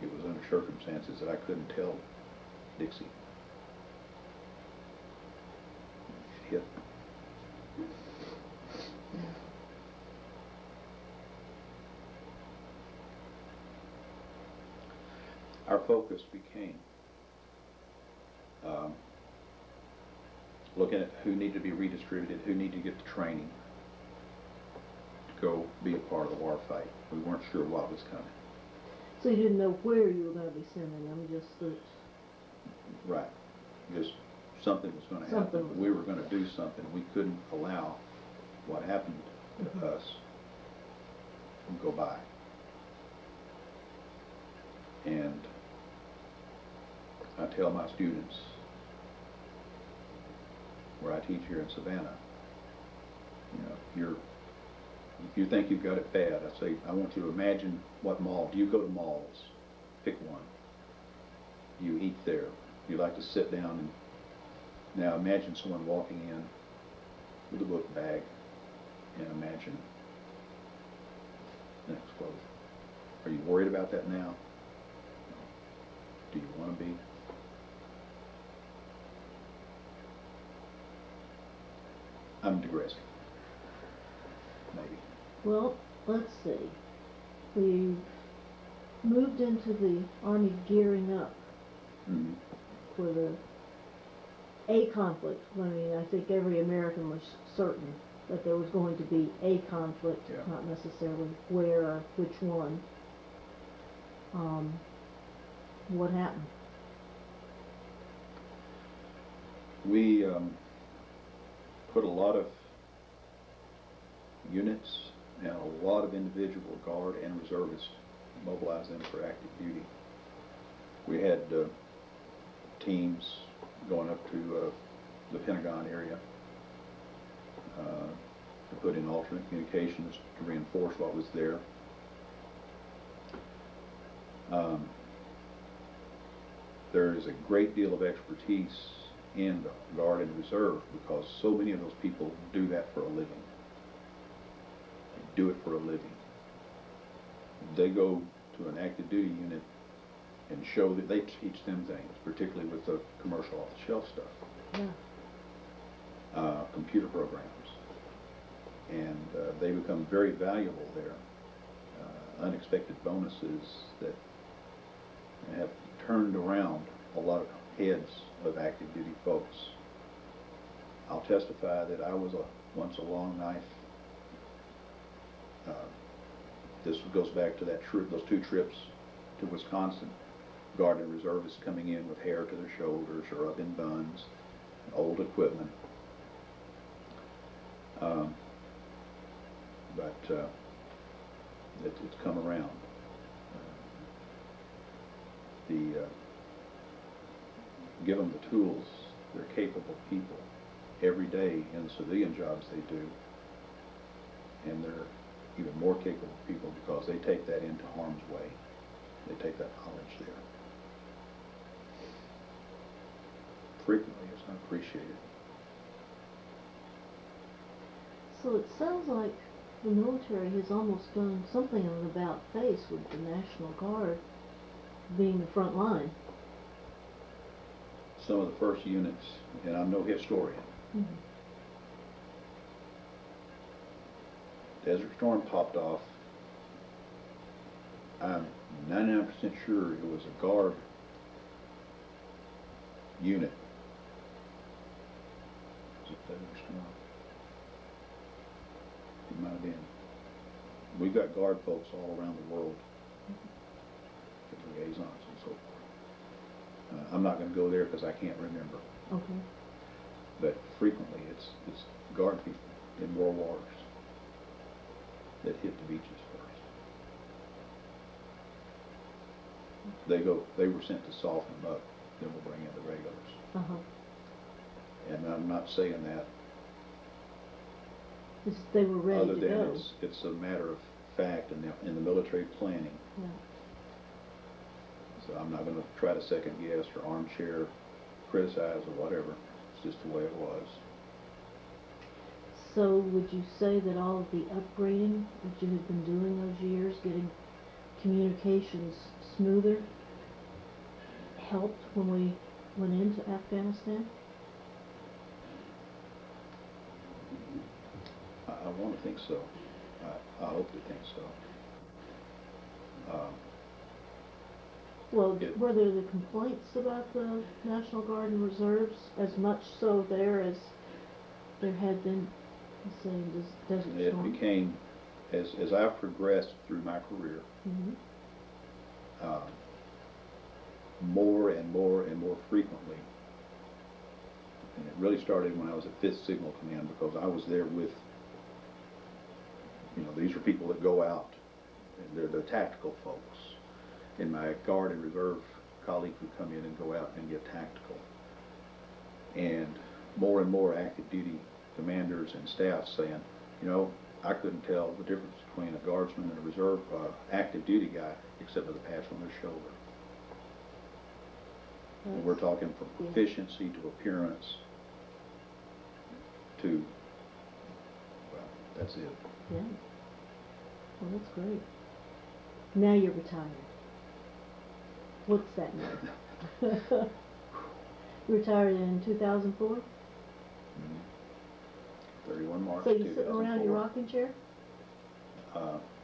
Speaker 1: it was under circumstances that I couldn't tell Dixie. She hit. Our focus became looking at who needed to be redistributed, who needed to get the training to go be a part of the war fight. We weren't sure what was coming.
Speaker 2: So you didn't know where you were going to be sending them, just that...
Speaker 1: Right. Just something was going to happen. We were going to do something. We couldn't allow what happened to us to go by. And I tell my students, where I teach here in Savannah, if you think you've got it bad, I say, I want you to imagine what mall. Do you go to malls? Pick one. You eat there. You like to sit down and, now imagine someone walking in with a book bag, and imagine an explosion. Are you worried about that now? No. Do you want to be? I'm digressing. Maybe.
Speaker 2: Well, let's see. We moved into the Army gearing up for a conflict. I mean, I think every American was certain that there was going to be a conflict, not necessarily where or which one. What happened?
Speaker 1: We put a lot of units and a lot of individual guard and reservists, mobilized them for active duty. We had teams going up to the Pentagon area to put in alternate communications to reinforce what was there. There is a great deal of expertise in the Guard and Reserve because so many of those people do that for a living. They do it for a living. They go to an active duty unit and show that they teach them things, particularly with the commercial off-the-shelf stuff. Computer programs. And they become very valuable there. Unexpected bonuses that have turned around a lot of heads of active duty folks. I'll testify that I was once a long knife. This goes back to those 2 trips to Wisconsin. Guard and reservists coming in with hair to their shoulders or up in buns, old equipment. But it's come around. Give them the tools. They're capable people every day in the civilian jobs they do, and they're even more capable people because they take that into harm's way. They take that knowledge there. Frequently, it's not appreciated.
Speaker 2: So it sounds like the military has almost done something of an about face with the National Guard being the front line.
Speaker 1: Some of the first units, and I'm no historian,
Speaker 2: Mm-hmm.
Speaker 1: Desert Storm popped off. I'm 99% sure it was a Guard unit. Was it Desert Storm? It might have been. We've got Guard folks all around the world, liaisons and so forth. I'm not going to go there because I can't remember.
Speaker 2: Okay.
Speaker 1: But frequently it's Guard people in World Wars that hit the beaches first. They were sent to soften them up, then we'll bring in the regulars.
Speaker 2: Uh-huh.
Speaker 1: And I'm not saying that
Speaker 2: They were ready
Speaker 1: other
Speaker 2: to
Speaker 1: than
Speaker 2: go.
Speaker 1: it's a matter of fact in the military planning.
Speaker 2: Yeah.
Speaker 1: So I'm not going to try to second guess or armchair criticize or whatever. It's just the way it was.
Speaker 2: So would you say that all of the upgrading that you had been doing those years, getting communications smoother, helped when we went into Afghanistan?
Speaker 1: I want to think so. I hope to think so.
Speaker 2: Well, were there the complaints about the National Guard and Reserves as much so there as there had been, say, in Desert
Speaker 1: It
Speaker 2: Storm?
Speaker 1: became, as I've progressed through my career,
Speaker 2: Mm-hmm.
Speaker 1: more and more and more frequently. And it really started when I was at 5th Signal Command, because I was there with, these are people that go out, and they're the tactical folks. And my Guard and Reserve colleagues would come in and go out and get tactical. And more active duty commanders and staff saying, I couldn't tell the difference between a Guardsman and a Reserve active duty guy except for the patch on their shoulder. And we're talking from proficiency to appearance to, well, that's it.
Speaker 2: Yeah. Well, that's great. Now you're retired. What's that mean? You retired in 2004?
Speaker 1: Mm-hmm. 31 March
Speaker 2: So you
Speaker 1: 2004.
Speaker 2: sitting around your rocking chair?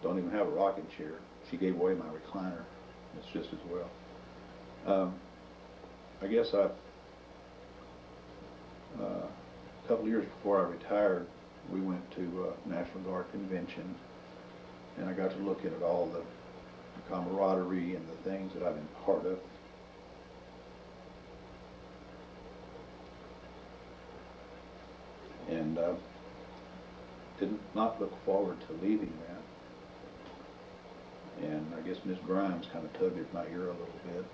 Speaker 1: Don't even have a rocking chair. She gave away my recliner. It's just as well. I guess a couple of years before I retired, we went to National Guard convention, and I got to look at all the camaraderie and the things that I've been part of. And did not look forward to leaving that. And I guess Miss Grimes kind of tugged at my ear a little bit.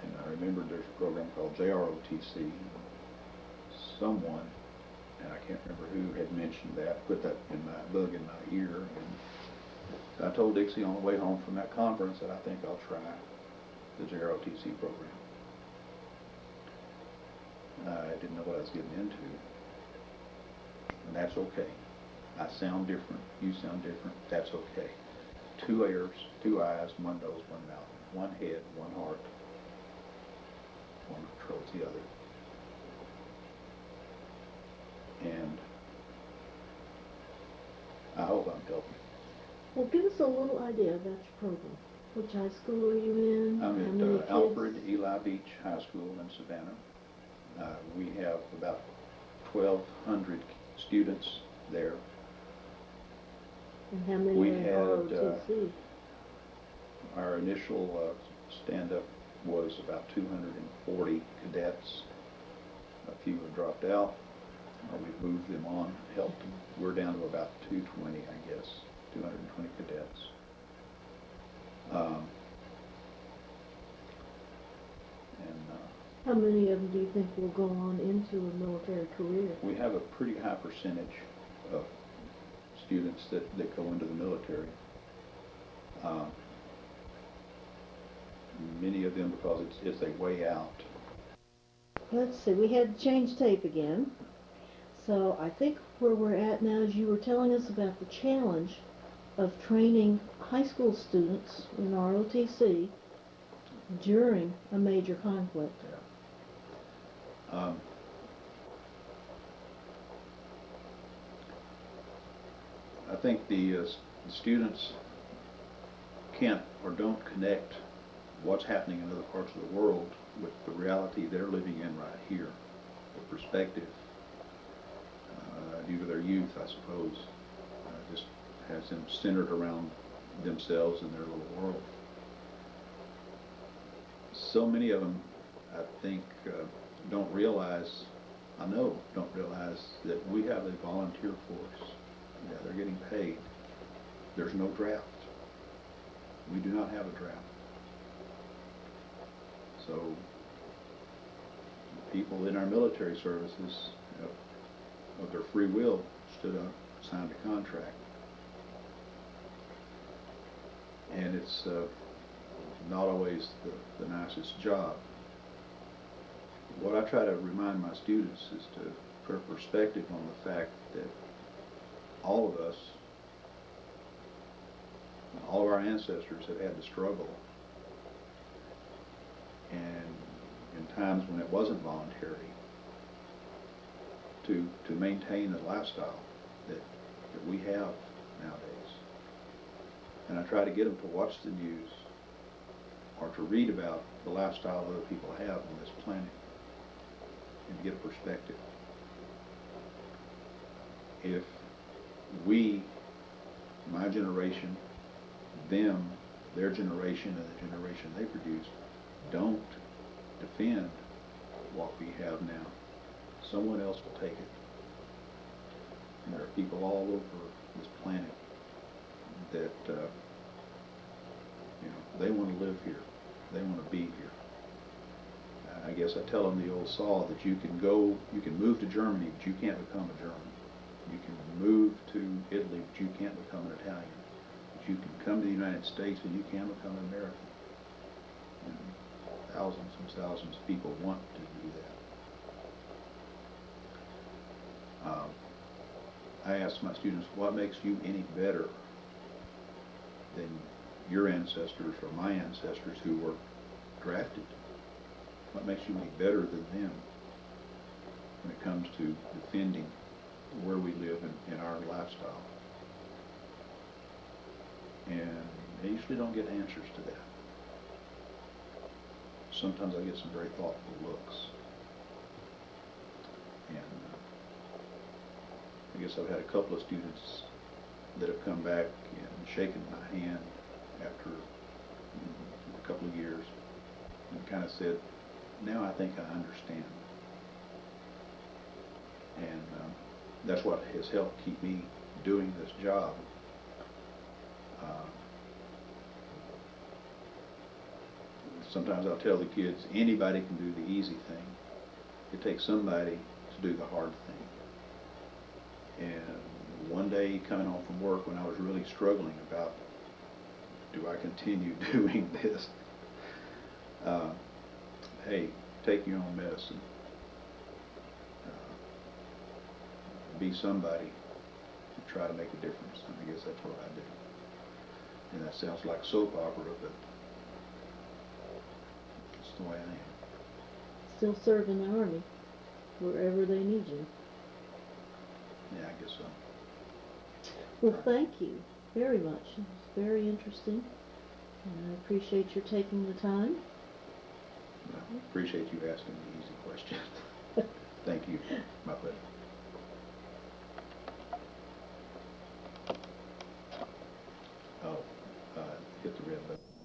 Speaker 1: And I remembered there's a program called JROTC. Someone, and I can't remember who, had mentioned that, put that bug in my ear. And I told Dixie on the way home from that conference that I think I'll try the JROTC program. I didn't know what I was getting into. And that's okay. I sound different. You sound different. That's okay. 2 ears, 2 eyes, 1 nose, 1 mouth, 1 head, 1 heart. One controls the other. And I hope I'm helping.
Speaker 2: Well, give us a little idea about your program. Which high school are you in?
Speaker 1: I'm
Speaker 2: How many
Speaker 1: at
Speaker 2: kids?
Speaker 1: Alfred Eli Beach High School in Savannah. We have about 1,200 students there.
Speaker 2: And how many
Speaker 1: We
Speaker 2: are in
Speaker 1: had
Speaker 2: ROTC?
Speaker 1: our initial stand-up was about 240 cadets. A few have dropped out, or we've moved them on, helped them. We're down to about 220, I guess, 220 cadets.
Speaker 2: How many of them do you think will go on into a military career?
Speaker 1: We have a pretty high percentage of students that go into the military. Many of them because it's a way out.
Speaker 2: Let's see, we had to change tape again. So I think where we're at now is you were telling us about the challenge of training high school students in ROTC during a major conflict.
Speaker 1: Yeah. I think the students can't or don't connect what's happening in other parts of the world with the reality they're living in right here. The perspective, due to their youth, I suppose, just has them centered around themselves and their little world. So many of them, I think, don't realize, I know, don't realize that we have a volunteer force. Yeah, they're getting paid. There's no draft. We do not have a draft. So people in our military services, of their free will, stood up, signed a contract. And it's not always the nicest job. What I try to remind my students is to put a perspective on the fact that all of us, all of our ancestors have had to struggle, and in times when it wasn't voluntary, to maintain the lifestyle that we have nowadays. And I try to get them to watch the news or to read about the lifestyle other people have on this planet and get a perspective. If we, my generation, them, their generation, and the generation they produced, don't defend what we have now, someone else will take it. And there are people all over this planet that, they want to live here. They want to be here. I guess I tell them the old saw that you can move to Germany, but you can't become a German. You can move to Italy, but you can't become an Italian. But you can come to the United States and you can become an American. And thousands and thousands of people want to do that. I ask my students, what makes you any better than your ancestors or my ancestors who were drafted? What makes you any better than them when it comes to defending where we live in our lifestyle? And they usually don't get answers to that. Sometimes I get some very thoughtful looks. And I guess I've had a couple of students that have come back and shaken my hand after a couple of years and kind of said, now I think I understand. And that's what has helped keep me doing this job. Sometimes I'll tell the kids, anybody can do the easy thing. It takes somebody to do the hard thing. And one day coming home from work when I was really struggling about, do I continue doing this? Hey, take your own medicine. Be somebody to try to make a difference. And I guess that's what I do. And that sounds like soap opera, but it's the way I am.
Speaker 2: Still serving the Army wherever they need you.
Speaker 1: Yeah, I guess so.
Speaker 2: Well, thank you very much. It was very interesting, and I appreciate your taking the time.
Speaker 1: Well, I appreciate you asking the easy questions. Thank you. My pleasure. Oh, hit the red button.